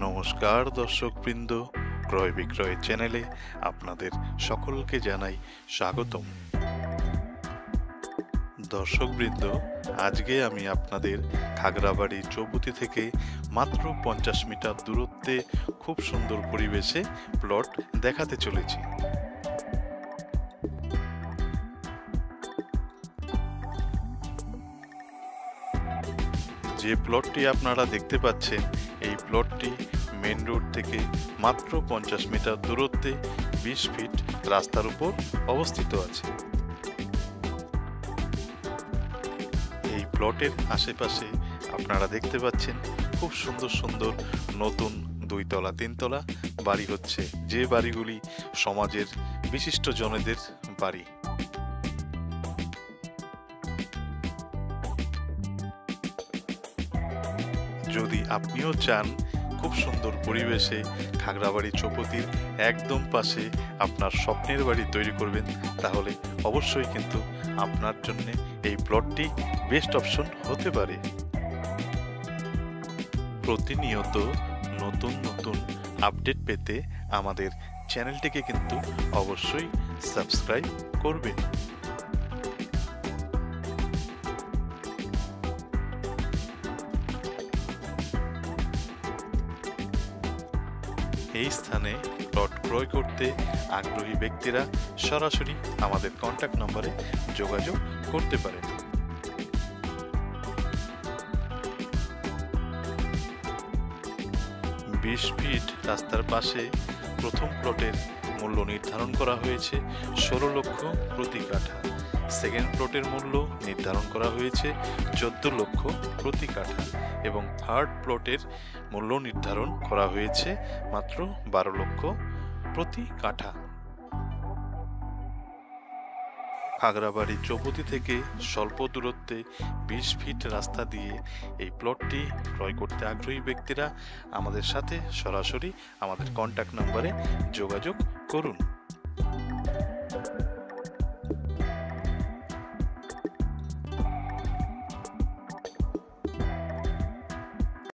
নমস্কার দর্শকবৃন্দ, ক্রয় বিক্রয় চ্যানেলে আপনাদের সকলকে জানাই স্বাগতম। দর্শকবৃন্দ, আজকে আমি আপনাদের খাগড়াবাড়ি চৌপতি থেকে মাত্র 50 মিটার দূরত্বে খুব সুন্দর পরিবেশে প্লট দেখাতে চলেছি। যে প্লটটি আপনারা দেখতে পাচ্ছেন, এই প্লটটি মেন রোড থেকে মাত্র 50 মিটার দূরত্বে 20 ফিট রাস্তার উপর অবস্থিত আছে। এই প্লটের আশেপাশে আপনারা দেখতে পাচ্ছেন খুব সুন্দর সুন্দর নতুন 2 তলা 3 তলা বাড়ি হচ্ছে, যে বাড়িগুলি সমাজের বিশিষ্ট জনেদের বাড়ি। যদি আপনিও চান খুব সুন্দর পরিবেশে খাগড়াবাড়ি চৌপতির একদম পাশে আপনার স্বপ্নের বাড়ি তৈরি করবেন, তাহলে অবশ্যই কিন্তু আপনার জন্য এই প্লটটি বেস্ট অপশন হতে পারে। প্রতিনিয়ত নতুন নতুন আপডেট পেতে আমাদের চ্যানেলটিকে কিন্তু অবশ্যই সাবস্ক্রাইব করবেন। এই স্থানে প্লট ক্রয় করতে আগ্রহী ব্যক্তিরা সরাসরি আমাদের কন্ট্যাক্ট নম্বরে যোগাযোগ করতে পারেন। বিশ ফিট রাস্তার পাশে প্রথম প্লটের মূল্য নির্ধারণ করা হয়েছে 16 লক্ষ প্রতি কাঠা। সেকেন্ড প্লটের মূল্য নির্ধারণ করা হয়েছে 14 লক্ষ প্রতি কাঠা এবং থার্ড প্লটের মূল্য নির্ধারণ করা হয়েছে মাত্র 12 লক্ষ প্রতি কাঠা। খাগড়াবাড়ি চৌপতি থেকে স্বল্প দূরত্বে 20 ফিট রাস্তা দিয়ে এই প্লটটি ক্রয় করতে আগ্রহী ব্যক্তিরা আমাদের সাথে সরাসরি আমাদের কন্ট্যাক্ট নম্বরে যোগাযোগ করুন।